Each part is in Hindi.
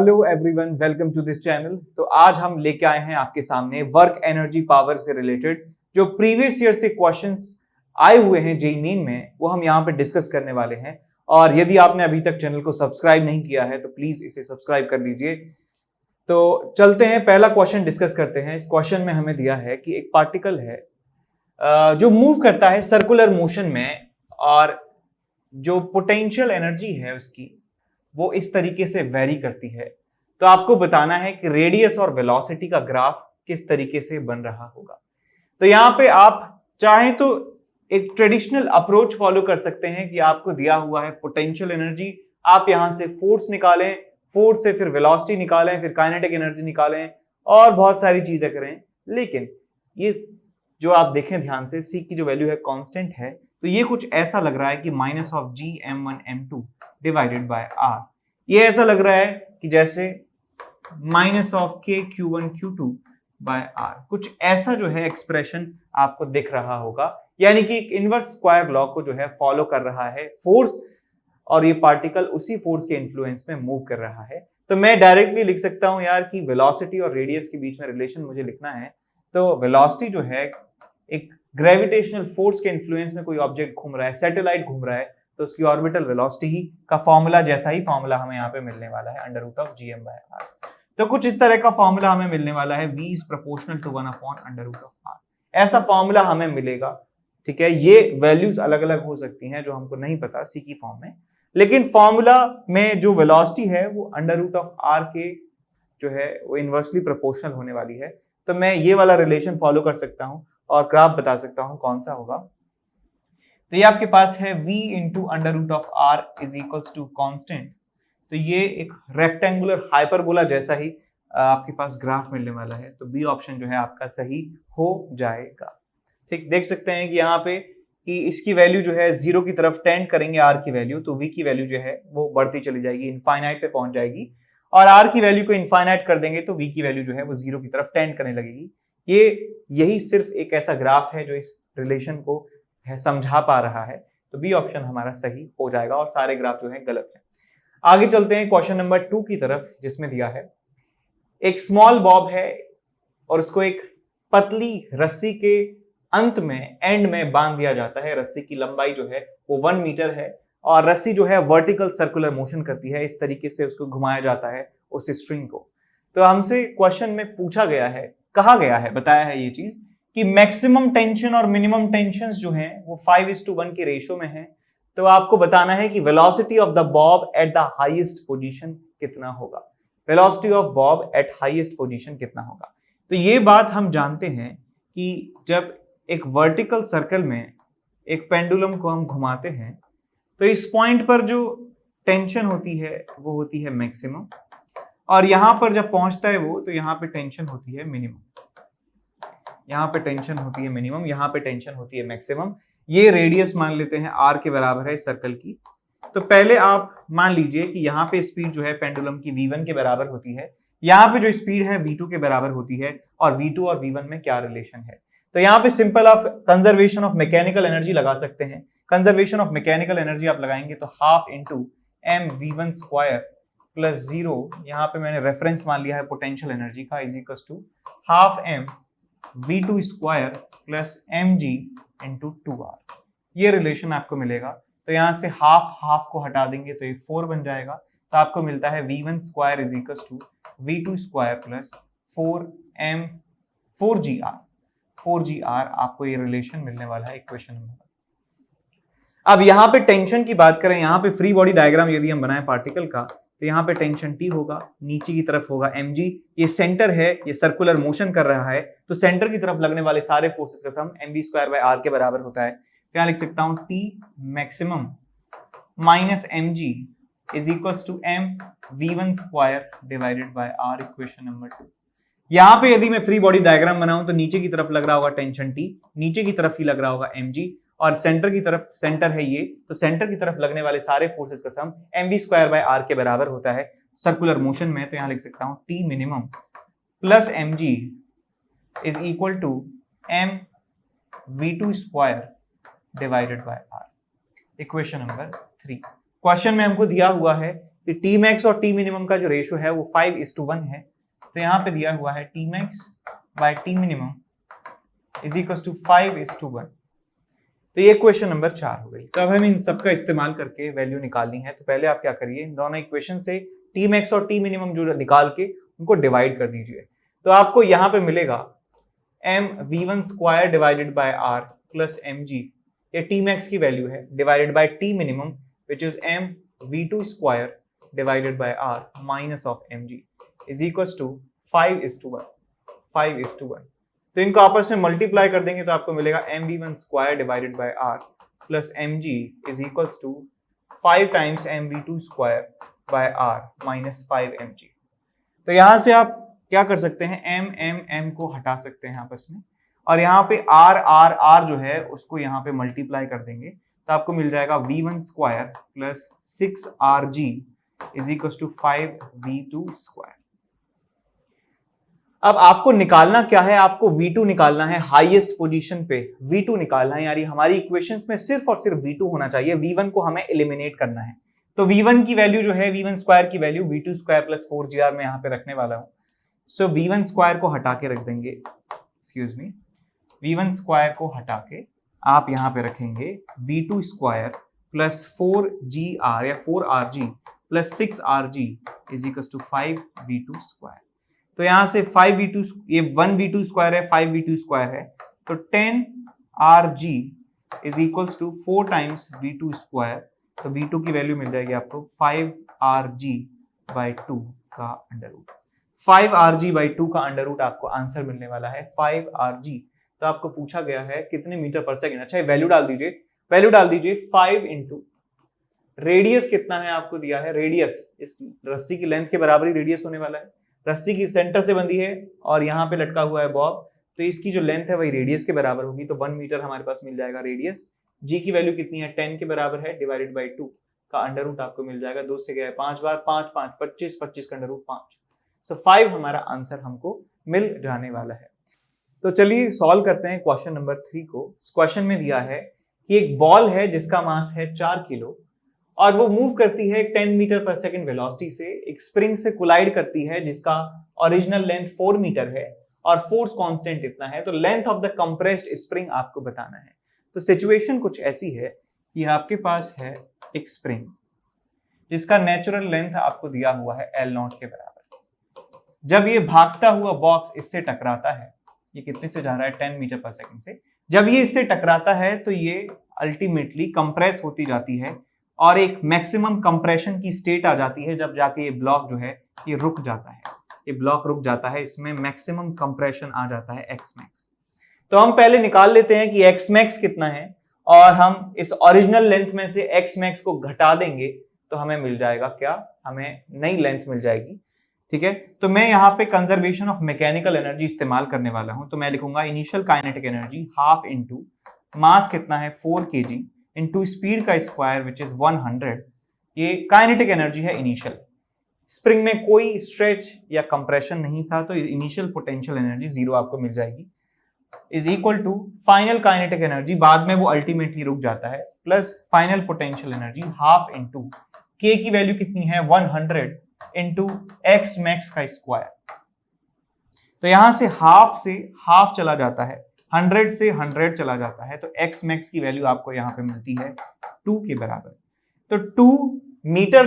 Hello everyone, welcome to this channel. तो आज हम लेके आए हैं आपके सामने वर्क एनर्जी पावर से रिलेटेड जो प्रीवियस ईयर से क्वेश्चंस आए हुए हैं जेईई मेन में, वो हम यहाँ पे डिस्कस करने वाले हैं। और यदि आपने अभी तक चैनल को सब्सक्राइब नहीं किया है तो प्लीज इसे सब्सक्राइब कर लीजिए। तो चलते हैं, पहला क्वेश्चन डिस्कस करते हैं। इस क्वेश्चन में हमें दिया है कि एक पार्टिकल है जो मूव करता है सर्कुलर मोशन में, और जो पोटेंशियल एनर्जी है उसकी वो इस तरीके से वेरी करती है। तो आपको बताना है कि रेडियस और वेलोसिटी का ग्राफ किस तरीके से बन रहा होगा। तो यहां पे आप चाहें तो एक ट्रेडिशनल अप्रोच फॉलो कर सकते हैं कि आपको दिया हुआ है पोटेंशियल एनर्जी, आप यहां से फोर्स निकालें, फोर्स से फिर वेलोसिटी निकालें, फिर काइनेटिक एनर्जी निकालें और बहुत सारी चीजें करें। लेकिन ये जो आप देखें ध्यान से, सी की जो वैल्यू है कांस्टेंट है, तो ये कुछ ऐसा लग रहा है कि minus of G m1 m2 divided by r। ये ऐसा लग रहा है कि जैसे minus of k q1 q2 by r, कुछ ऐसा जो है एक्सप्रेशन आपको दिख रहा होगा। यानी कि एक इनवर्स स्क्वायर लॉ को जो है फॉलो कर रहा है फोर्स, और ये पार्टिकल उसी फोर्स के इन्फ्लुएंस में मूव कर रहा है। तो मैं डायरेक्टली लिख सकता हूं यार कि वेलोसिटी और रेडियस के बीच में रिलेशन मुझे लिखना है। तो वेलोसिटी जो है एक ग्रेविटेशनल फोर्स के इन्फ्लुएंस में कोई ऑब्जेक्ट घूम रहा है, सैटेलाइट घूम रहा है, तो उसकी ऑर्बिटल वेलोसिटी ही का फॉर्मूला जैसा ही फॉर्मूला हमें यहाँ पे मिलने वाला है, under root of GM by R. तो कुछ इस तरह का फॉर्मूला हमें मिलने वाला है, v इज proportional to 1 upon under root of R. ऐसा फॉर्मूला हमें मिलेगा। ठीक है, ये वैल्यूज अलग अलग हो सकती हैं जो हमको नहीं पता सी की फॉर्म में, लेकिन फॉर्मूला में जो वेलोसिटी है वो अंडर रूट ऑफ आर के जो है वो इनवर्सली प्रोपोर्शनल होने वाली है। तो मैं ये वाला रिलेशन फॉलो कर सकता हूं और ग्राफ बता सकता हूं कौन सा होगा। तो ये आपके पास है v into under root of R is equals to constant. तो ये एक रेक्टेंगुलर हाइपरबोला जैसा ही आपके पास ग्राफ मिलने वाला है। तो बी ऑप्शन जो है आपका सही हो जाएगा। ठीक, देख सकते हैं कि यहाँ पे कि इसकी वैल्यू जो है जीरो की तरफ टेंड करेंगे आर की वैल्यू, तो v की वैल्यू जो है वो बढ़ती चली जाएगी, इनफाइनाइट पे पहुंच जाएगी। और r की वैल्यू को इनफाइनाइट कर देंगे तो v की वैल्यू जो है वो जीरो की तरफ टेंड करने लगेगी। यही सिर्फ एक ऐसा ग्राफ है जो इस रिलेशन को है समझा पा रहा है। तो बी ऑप्शन हमारा सही हो जाएगा और सारे ग्राफ जो है गलत है। आगे चलते हैं क्वेश्चन नंबर 2 की तरफ, जिसमें दिया है एक स्मॉल बॉब है और उसको एक पतली रस्सी के अंत में, एंड में बांध दिया जाता है। रस्सी की लंबाई जो है वो 1 मीटर है और रस्सी जो है वर्टिकल सर्कुलर मोशन करती है। इस तरीके से उसको घुमाया जाता है उस स्ट्रिंग को। तो हमसे क्वेश्चन में पूछा गया है, कहा गया है, बताया है ये चीज कि मैक्सिमम टेंशन और मिनिमम टेंशन जो हैं वो 5:1 के रेशियो में है। तो आपको बताना है कि velocity of the Bob at the highest position कितना होगा। Velocity of Bob eight highest position कितना होगा। तो ये बात हम जानते हैं कि जब एक वर्टिकल सर्कल में एक पेंडुलम को हम घुमाते हैं तो इस पॉइंट पर जो टेंशन होती है वो होती है मैक्सिमम, और यहां पर जब पहुंचता है वो, तो यहां पे टेंशन होती है मिनिमम। यहाँ पे टेंशन होती है मिनिमम, यहाँ पे टेंशन होती है मैक्सिमम। ये रेडियस मान लेते हैं r के बराबर है इस सर्कल की। तो पहले आप मान लीजिए कि यहाँ पे स्पीड जो है पेंडुलम की v1 के बराबर होती है, यहाँ पे जो स्पीड है v2 के बराबर होती है, और v2 और v1 में क्या रिलेशन है। तो यहाँ पे सिंपल आप कंजर्वेशन ऑफ मैकेनिकल एनर्जी लगा सकते हैं। कंजर्वेशन ऑफ मैकेनिकल एनर्जी आप लगाएंगे तो half into M v1 square plus 0, यहाँ पे मैंने रेफरेंस मान लिया है पोटेंशियल एनर्जी का, is equal to half M v2 square plus mg into 2r। ये रिलेशन आपको मिलेगा। तो यहां से हाफ को हटा देंगे तो ये 4 बन जाएगा। तो आपको मिलता है v1 square is equal to v2 square plus 4gr। आपको ये रिलेशन मिलने वाला है इक्वेशन नंबर। अब यहाँ पे टेंशन की बात करें, यहाँ पे फ्री बॉडी डायग्राम यदि हम बनाए पार्टिकल का, तो यहाँ पे टेंशन T होगा, नीचे की तरफ होगा mg। ये सेंटर है, ये सर्कुलर मोशन कर रहा है, तो सेंटर की तरफ लगने वाले सारे फोर्सेस का सम mv स्क्वायर बाय r के बराबर होता है। क्या लिख सकता हूं, T maximum minus mg is equal to m v1 square divided by r, equation number 2। यहाँ पे यदि मैं फ्री बॉडी डायग्राम बनाऊं तो नीचे की तरफ लग रहा होगा टेंशन T, नीचे की तरफ ही लग रहा होगा mg, और सेंटर की तरफ, सेंटर है ये, तो सेंटर की तरफ लगने वाले सारे फोर्सेस का सम mv स्क्वायर बाय r के बराबर होता है सर्कुलर मोशन में। तो यहां लिख सकता हूं T minimum plus mg is equal to m v2 square divided by r, equation number 3। Question में हमको दिया हुआ है टी मैक्स और टी मिनिमम का जो रेशियो है वो 5:1 है। तो यहाँ पे दिया हुआ है T max by T minimum is equal to 5:1। तो ये क्वेश्चन नंबर 4 हो गई। तो अब हमें इन सबका इस्तेमाल करके वैल्यू निकालनी है। तो पहले आप क्या करिए, इन दोनों इक्वेशन से टी मैक्स और टी मिनिमम जो निकाल के उनको डिवाइड कर दीजिए। तो आपको यहाँ पे मिलेगा M v1 square divided by R plus M G, ये टी मैक्स की वैल्यू है, divided by T minimum which is M v2 square divided by R minus of M G is equal to 5:1। तो इनको आपस में मल्टीप्लाई कर देंगे तो आपको मिलेगा mv1 square divided by r plus mg is equals to 5 times mv2 square by r minus 5mg। तो यहां से आप क्या कर सकते हैं, m को हटा सकते हैं आपस में, और यहाँ पे r जो है उसको यहाँ पे मल्टीप्लाई कर देंगे तो आपको मिल जाएगा v1 square plus 6rg is equals to 5v2 square. अब आपको निकालना क्या है, आपको V2 निकालना है हाईएस्ट पोजीशन पे, V2 निकालना है, यानी हमारी इक्वेशंस में सिर्फ और सिर्फ V2 होना चाहिए, V1 को हमें एलिमिनेट करना है। तो V1 की वैल्यू जो है, V1 स्क्वायर की value V2 square plus 4gr में यहाँ पे रखने वाला हूँ। सो V1 स्क्वायर को हटा के रख देंगे, एक्सक्यूज मी, V1 स्क्वायर को हटा के आप यहाँ पे रखेंगे V2 स्क्वायर प्लस 4gr या 4rg plus 6rg is equal to 5v2 square. तो यहां से 5v2, ये 1v2 स्क्वायर है, 5v2 स्क्वायर है, तो 10rg is equals to 4 times v2 square. तो v2 की वैल्यू मिल जाएगी आपको 5rg बाई 2 का अंडर रूट। 5rg बाई 2 का अंडर रूट आपको आंसर मिलने वाला है 5rg। तो आपको पूछा गया है कितने मीटर पर सेकेंड। अच्छा, वैल्यू डाल दीजिए, वैल्यू डाल दीजिए 5 इंटू रेडियस कितना है आपको दिया है, रेडियस इस रस्सी की लेंथ के बराबर ही रेडियस होने वाला है। रस्सी की सेंटर से बंधी है और यहाँ पे लटका हुआ है बॉब, तो इसकी जो लेंथ है वही रेडियस के बराबर होगी, तो 1 मीटर हमारे पास मिल जाएगा रेडियस। जी की वैल्यू कितनी है, 10 के बराबर है, डिवाइडेड बाई 2 का अंडर रूट आपको मिल जाएगा, 2 से गया है 5 बार, 5 5 25, 25 का अंडर रूट 5। सो 5 हमारा आंसर हमको मिल जाने वाला है। तो चलिए सॉल्व करते हैं क्वेश्चन नंबर 3 को। इस क्वेश्चन में दिया है कि एक बॉल है जिसका मास है 4 किलो और वो मूव करती है 10 मीटर पर सेकंड वेलोसिटी से, एक स्प्रिंग से कोलाइड करती है जिसका ओरिजिनल लेंथ 4 मीटर है और फोर्स कांस्टेंट इतना है। तो length of the compressed spring आपको बताना है। तो सिचुएशन कुछ ऐसी है कि आपके पास है एक स्प्रिंग जिसका नेचुरल लेंथ आपको दिया हुआ है L0 के बराबर। जब ये भागता हुआ बॉक्स इससे टकराता है, ये कितने से जा रहा है, 10 मीटर पर सेकंड से, जब ये इससे टकराता है तो ये अल्टीमेटली कंप्रेस होती जाती है और एक मैक्सिमम कंप्रेशन की स्टेट आ जाती है, जब जाके ये ब्लॉक जो है ये रुक जाता है, ये ब्लॉक रुक जाता है, इसमें मैक्सिमम कंप्रेशन आ जाता है एक्स मैक्स। तो हम पहले निकाल लेते हैं कि एक्स मैक्स कितना है और हम इस ओरिजिनल लेंथ में से एक्स मैक्स को घटा देंगे तो हमें मिल जाएगा क्या, हमें नई लेंथ मिल जाएगी। ठीक है, तो मैं यहाँ पे कंजर्वेशन ऑफ मैकेनिकल एनर्जी इस्तेमाल करने वाला हूं। तो मैं लिखूंगा initial kinetic energy half into mass कितना है 4 kg इंटू स्पीड का स्क्वायर विच इज 100। ये काइनेटिक एनर्जी है इनिशियल। स्प्रिंग में कोई स्ट्रेच या कंप्रेशन नहीं था तो इनिशियल पोटेंशियल एनर्जी 0 आपको मिल जाएगी, is equal to final kinetic energy, बाद में वो अल्टीमेटली रुक जाता है, plus final potential energy half into K की वैल्यू कितनी है 100 इंटू एक्स मैक्स का स्क्वायर। तो यहां से हाफ चला जाता है, 100 से 100 चला जाता है, तो एक्स मैक्स की वैल्यू आपको यहां पे मिलती है 2 के बराबर। तो 2 मीटर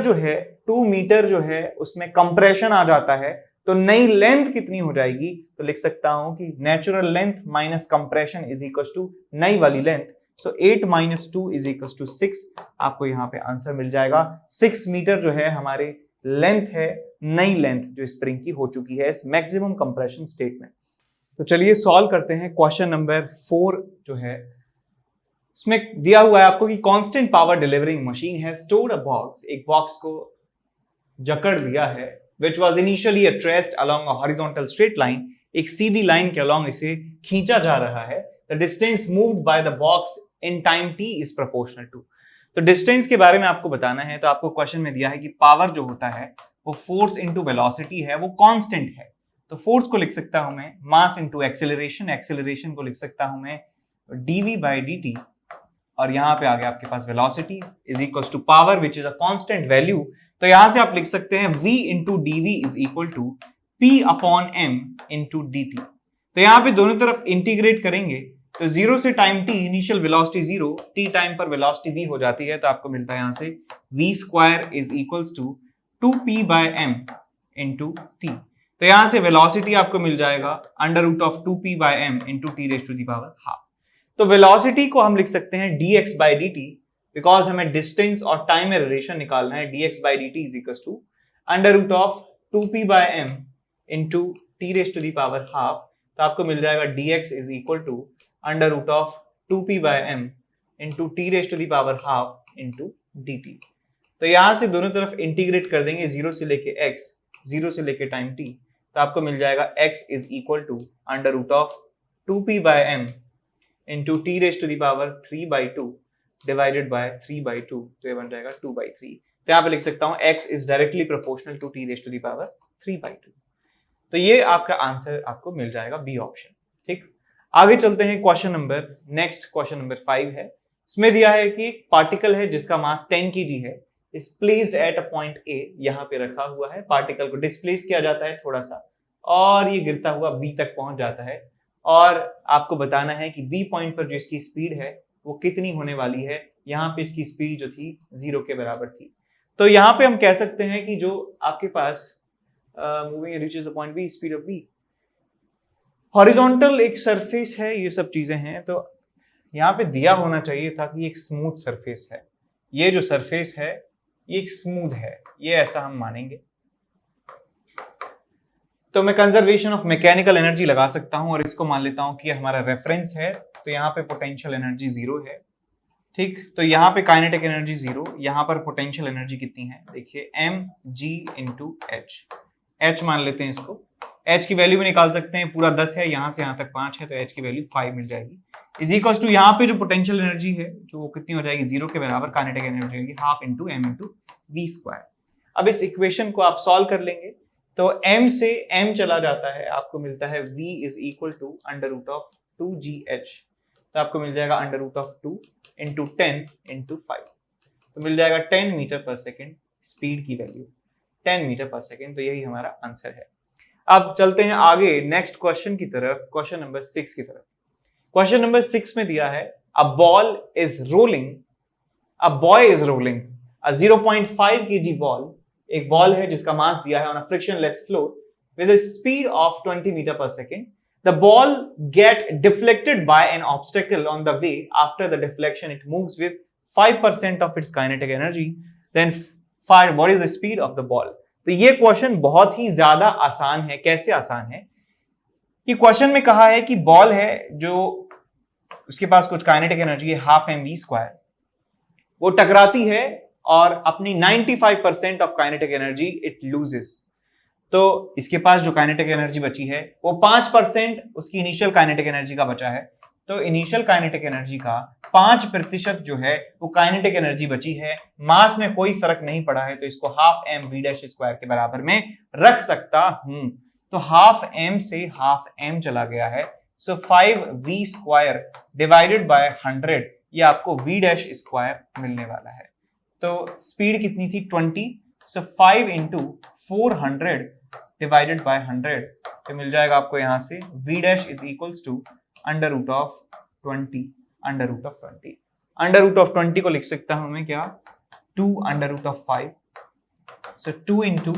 जो है उसमें कंप्रेशन आ जाता है, तो नई लेंथ कितनी हो जाएगी, तो लिख सकता हूं कि natural length minus compression is equal to नई वाली length. So 8 - 2 is equal to 6, आपको यहां पे आंसर मिल जाएगा। 6 मीटर जो है हमारे लेंथ है, नई लेंथ जो स्प्रिंग की हो चुकी है इस मैक्सिमम कंप्रेशन स्टेट में। तो चलिए सॉल्व करते हैं क्वेश्चन नंबर 4 जो है, इसमें दिया हुआ है आपको कि कांस्टेंट पावर डिलीवरिंग मशीन है स्टोर्ड अ बॉक्स, एक बॉक्स को जकड़ दिया है which was initially traced along a horizontal straight line, एक सीधी लाइन के along इसे खींचा जा रहा है। The distance moved by the box in time t is proportional to। तो डिस्टेंस के बारे में आपको बताना है, तो आपको क्वेश्चन में दिया है कि पावर जो होता है वो फोर्स इंटू वेलोसिटी है, वो कांस्टेंट है। तो फोर्स को लिख सकता हूं मैं मास इंटू एक्सेलरेशन, एक्सेलरेशन को लिख सकता हूं मैं dv/dt, और यहां पे आ गया आपके पास velocity is equal to power which is a constant value तो यहां से आप लिख सकते हैं v into d v is equal to p upon m into d t. तो यहां पे दोनों तरफ इंटीग्रेट करेंगे तो 0 से time t initial velocity 0, t time पर वेलोसिटी v हो जाती है, तो आपको मिलता है यहां से v square is equals to 2p by m into t। तो यहां से वेलोसिटी आपको मिल जाएगा under root of 2p by m into T raise to the power half. तो वेलोसिटी को हम लिख सकते हैं dx बाय dt, बिकॉज हमें डिस्टेंस और टाइम में रिलेशन निकालना है। dx by dt is equals to under root of 2p by m into T raise to the power half. तो आपको मिल जाएगा dx is equal to under root of 2p by m into T raise to the power half into dt। तो यहां से दोनों तरफ इंटीग्रेट कर देंगे 0 से लेके x, 0 से लेके टाइम t, तो आपको मिल जाएगा x is equal to under root of 2p by m into T raise to the power 3/2 divided by 3/2, तो ये बन जाएगा 2/3। तो यहाँ पे लिख सकता हूं x is directly proportional to T raise to the power 3/2। तो ये आपका आंसर आपको मिल जाएगा बी ऑप्शन। ठीक, आगे चलते हैं question number, next question number 5 है। इसमें दिया है कि एक पार्टिकल है जिसका मास 10 kg है, is placed at a point A, यहाँ पे रखा हुआ है। पार्टिकल को डिस्प्लेस किया जाता है थोड़ा सा और ये गिरता हुआ बी तक पहुंच जाता है, और आपको बताना है कि बी पॉइंट पर जो इसकी स्पीड है वो कितनी होने वाली है। यहाँ पे इसकी स्पीड जो थी 0 के बराबर थी। तो यहाँ पे हम कह सकते हैं कि जो आपके पास moving reaches the point B, speed of B, horizontal एक सरफेस है, ये सब चीजें हैं। तो यहाँ पे दिया होना चाहिए था कि एक स्मूथ सरफेस है। ये जो सरफेस है ये एक स्मूथ है, ये ऐसा हम मानेंगे। तो मैं कंजर्वेशन ऑफ मैकेनिकल एनर्जी लगा सकता हूं और इसको मान लेता हूं कि हमारा रेफरेंस है। तो यहाँ पे पोटेंशियल एनर्जी 0 है। ठीक, तो यहाँ पे काइनेटिक एनर्जी 0, यहाँ पर पोटेंशियल एनर्जी कितनी है देखिए mg इंटू एच मान लेते हैं इसको। h की वैल्यू भी निकाल सकते हैं, पूरा 10 है, यहाँ से यहाँ तक 5 है, तो h की वैल्यू 5 मिल जाएगी। इज इक्वल्स टू यहाँ पे जो पोटेंशियल एनर्जी है जो कितनी हो जाएगी 0 के बराबर, काइनेटिक एनर्जी होगी half into m into V square. अब इस इक्वेशन को आप सॉल्व कर लेंगे तो m से m चला जाता है, आपको मिलता है v is equal to under root of 2gh। तो आपको मिल जाएगा under root of 2 into 10 into 5, तो मिल जाएगा 10 मीटर पर सेकेंड स्पीड की वैल्यू, 10 मीटर पर सेकेंड। तो यही हमारा आंसर है। अब चलते हैं आगे नेक्स्ट क्वेश्चन की तरफ, क्वेश्चन नंबर 6 की तरफ। क्वेश्चन नंबर 6 में दिया है a ball is rolling, a boy is rolling a 0.5 kg ball, एक बॉल है जिसका मास दिया है on a frictionless floor with a speed of 20 metre per second. The ball get deflected by an obstacle on the way. After the deflection, it moves with 5% of its kinetic energy. Then find what is the speed of the ball. तो ये क्वेश्चन बहुत ही ज्यादा आसान है। कैसे आसान है कि क्वेश्चन में कहा है कि बॉल है जो उसके पास कुछ काइनेटिक एनर्जी है हाफ एम वी स्क्वायर, वो टकराती है और अपनी 95% of kinetic energy it loses. तो इसके पास जो काइनेटिक एनर्जी बची है वो 5% उसकी इनिशियल काइनेटिक एनर्जी का बचा है। तो इनिशियल काइनेटिक एनर्जी का 5% जो है वो काइनेटिक एनर्जी बची है। मास में कोई फर्क नहीं पड़ा है, तो इसको half M V dash square के बराबर में रख सकता हूं। तो हाफ एम से हाफ एम चला गया है, सो 5v स्क्वायर डिवाइडेड बाय 100, ये आपको v डैश स्क्वायर मिलने वाला है। तो स्पीड कितनी थी 20, सो 5 इंटू 400 डिवाइडेड बाय 100, तो मिल जाएगा आपको यहां से v dash is equals to under root of 20, under root of 20। Under root of 20 को लिख सकता हूं मैं क्या, 2 under root of 5, so 2 into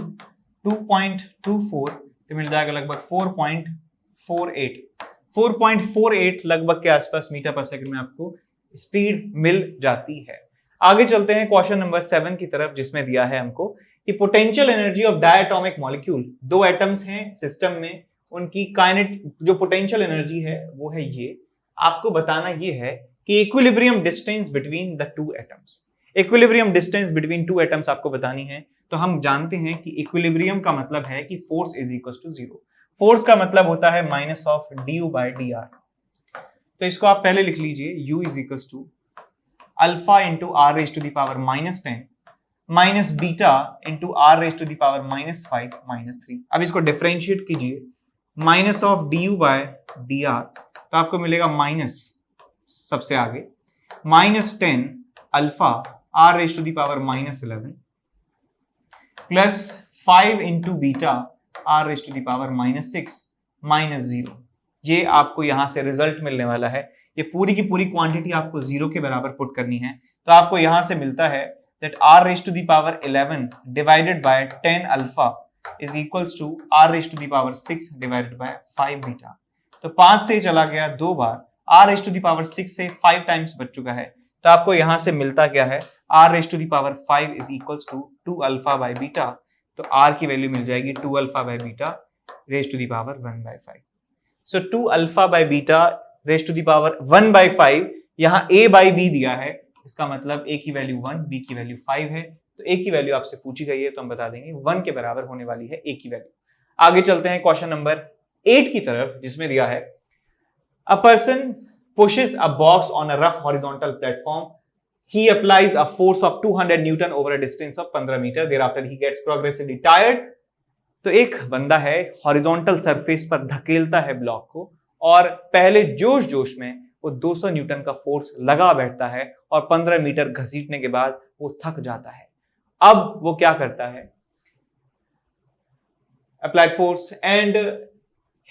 2.24, तो मिल जाएगा लगभग 4.48 लगभग के आसपास मीटर पर सेकंड में आपको स्पीड मिल जाती है। आगे चलते हैं क्वेश्चन नंबर 7 की तरफ, जिसमें दिया है हमको कि potential energy of diatomic molecule, दो एटम्स हैं सिस्टम में, उनकी काइनेट जो पोटेंशियल एनर्जी है वो है ये। आपको बताना ये है कि equilibrium distance between the two atoms, equilibrium distance between two atoms आपको बतानी है। तो हम जानते हैं कि इक्विलिब्रियम का मतलब है कि force is equal to 0। Force का मतलब होता है minus of du by dr। तो इसको आप पहले लिख लीजिए, u is equal to alpha into R raise to the power -10 minus beta into R raise to the power -5 -3। अब इसको डिफरेंशिएट कीजिए, minus of du by dr, तो आपको मिलेगा माइनस सबसे आगे -10 alpha R raise to the power -11 plus 5 into beta R raise to the power -6 -0। ये आपको यहां से रिजल्ट मिलने वाला है। ये पूरी की पूरी क्वांटिटी आपको 0 के बराबर पुट करनी है। तो आपको यहां से मिलता है that r raise to the power 11 divided by 10 alpha is equals to r raise to the power 6 divided by 5 beta. तो 5 से चला गया 2 बार, r raise to the power 6 से 5 टाइम्स बच चुका है। तो आपको यहां से मिलता क्या है, r raise to the power 5 is equals to 2 alpha by beta. तो r की वैल्यू मिल जाएगी 2 alpha by beta raise to the power 1/5। So 2 alpha by beta raise to the power 1/5, यहाँ a बाई b दिया है, इसका मतलब a की वैल्यू 1, b की वैल्यू 5 है। तो a की वैल्यू आपसे पूछी गई है तो हम बता देंगे 1 के बराबर होने वाली है a की वैल्यू। आगे चलते हैं क्वेश्चन नंबर 8 की तरफ, जिसमें दिया है a person pushes a box on a rough horizontal platform. He applies a force of 200 Newton over a distance of 15 metre. Thereafter he gets progressively tired. तो एक बंदा है हॉरिजॉन्टल सरफेस पर धकेलता है ब्लॉक को, और पहले जोश जोश में वो 200 न्यूटन का फोर्स लगा बैठता है और 15 मीटर घसीटने के बाद वो थक जाता है। अब वो क्या करता है, applied force and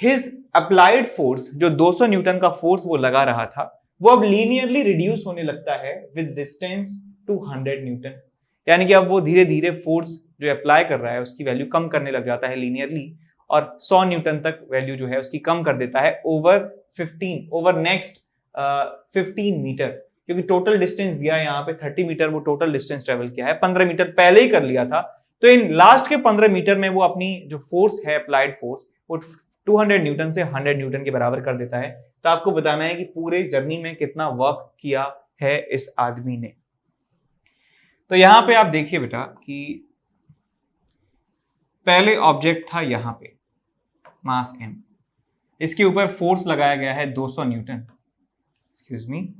his applied force, जो 200 न्यूटन का फोर्स वो लगा रहा था, वो अब लीनियरली रिड्यूस होने लगता है विद डिस्टेंस 200 न्यूटन। यानी कि अब वो धीरे धीरे फोर्स जो अप्लाई कर रहा है उसकी वैल्यू कम करने लग जाता है लीनियरली, और 100 न्यूटन तक वैल्यू जो है उसकी कम कर देता है ओवर नेक्स्ट 15 मीटर। क्योंकि टोटल डिस्टेंस दिया है यहाँ पे 30 मीटर, वो टोटल डिस्टेंस ट्रेवल किया है, 15 मीटर पहले ही कर लिया था। तो इन लास्ट के 15 मीटर में वो अपनी जो फोर्स है अप्लाइड फोर्स वो 200 न्यूटन से 100 न्यूटन के बराबर कर देता है। तो आपको बताना है कि पूरे जर्नी में कितना वर्क किया है इस आदमी ने। तो यहां पे आप देखिए बेटा कि पहले ऑब्जेक्ट था यहां पे मास m, इसके ऊपर फोर्स लगाया गया है 200 न्यूटन, एक्सक्यूज मी,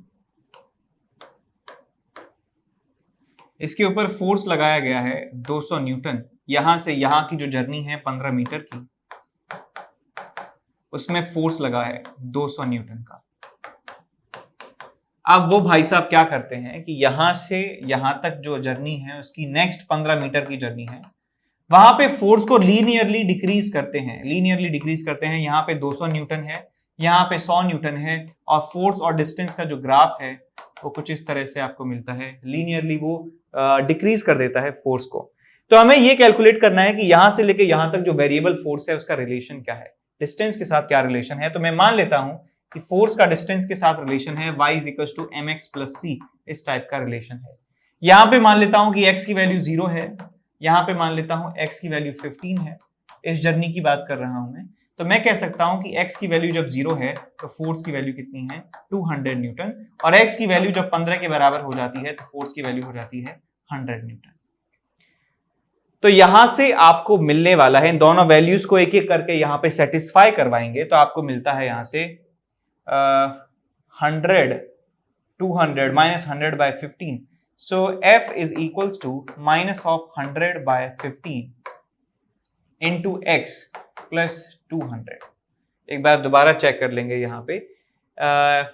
इसके ऊपर फोर्स लगाया गया है 200 न्यूटन। यहां से यहां की जो जर्नी है 15 मीटर की, उसमें फोर्स लगा है 200 न्यूटन का। अब वो भाई साहब क्या करते हैं कि यहां से यहां तक जो जर्नी है उसकी नेक्स्ट 15 मीटर की जर्नी है, वहां पे फोर्स को लीनियरली डिक्रीज करते हैं। यहाँ पे 200 न्यूटन है, यहाँ पे 100 न्यूटन है, और फोर्स और डिस्टेंस का जो ग्राफ है वो कुछ इस तरह से आपको मिलता है। लीनियरली वो डिक्रीज कर देता है फोर्स को। तो हमें ये कैलकुलेट करना है कि यहां से लेके यहां तक जो वेरिएबल फोर्स है उसका रिलेशन क्या है, डिस्टेंस के साथ क्या रिलेशन है। तो मैं मान लेता हूं कि फोर्स का डिस्टेंस के साथ रिलेशन है y = mx + c, इस टाइप का रिलेशन है। यहां पे मान लेता हूं कि x की वैल्यू 0 है, यहां पे मान लेता हूं x की वैल्यू 15 है। इस जर्नी की बात कर रहा हूं मैं, तो मैं कह सकता हूं कि x की वैल्यू जब 0 है तो फोर्स की वैल्यू कितनी है, 200 न्यूटन, और x की वैल्यू जब 15 के बराबर हो जाती है तो फोर्स की वैल्यू हो जाती है 100 न्यूटन। तो यहां से आपको मिलने वाला है, इन दोनों वैल्यूज को एक एक करके यहां पे सेटिस्फाई करवाएंगे तो आपको मिलता है यहां से 100 200 -100/15। So F is equals to -100/15 into x plus 200। एक बार दोबारा चेक कर लेंगे यहाँ पे,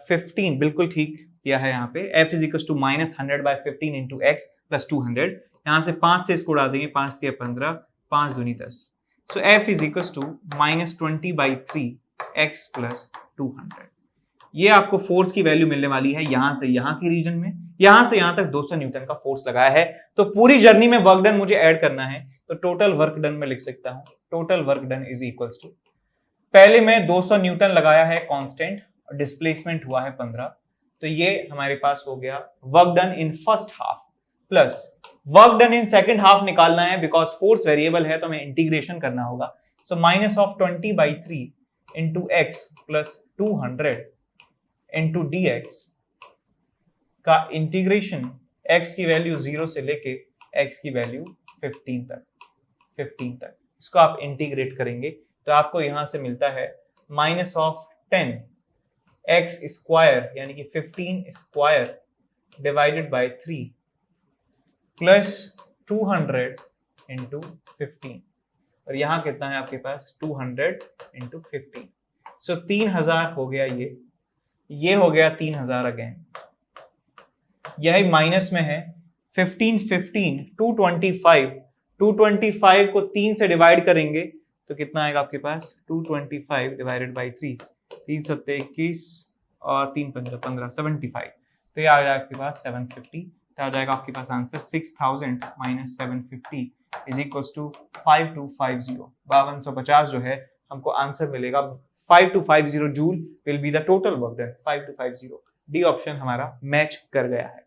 15 बिल्कुल ठीक किया है यहाँ पे। F is equals to -100/15 into x plus 200। यहाँ से 5 से इसको उड़ा देंगे, 5 × 15, 5 दूनी 10। So F is equals to -20/3 x plus 200। ये आपको फोर्स की वैल्यू मिलने वाली है यहां से यहां की रीजन में, यहां से यहां तक 200 न्यूटन का फोर्स लगाया है। तो पूरी जर्नी में वर्क डन मुझे ऐड करना है, तो टोटल वर्क डन में लिख सकता हूं, total work done is equals to, पहले मैं 200 न्यूटन लगाया है कांस्टेंट और डिस्प्लेसमेंट हुआ है 15, तो ये हमारे पास हो गया work done in first half, plus work done in second half निकालना है बिकॉज फोर्स वेरिएबल है तो हमें इंटीग्रेशन करना होगा। सो -20/3 into x plus 200 into dx का इंटीग्रेशन x की वैल्यू 0 से लेके x की वैल्यू 15 तक, इसको आप इंटीग्रेट करेंगे तो आपको यहां से मिलता है -10 x स्क्वायर यानी कि 15 square divided bye 3 plus 200 into 15, और यहां कितना है आपके पास 200 into 15। सो 3000 हो गया, ये हो गया 3000 अगेन, यही माइनस में है 15 225 225 को 3 से डिवाइड करेंगे तो कितना आएगा आपके पास 225 डिवाइडेड बाई 3, 3 सत्ते 21 और 3 पंजा 15, 75। तो ये आ जाएगा आपके पास 750। तो आ जाएगा आपके पास answer 6000 minus 750 is equals to 5250। 5250 जो है हमको आंसर मिलेगा। 5250 joule will be the total work done. 5250 D option हमारा मैच कर गया है।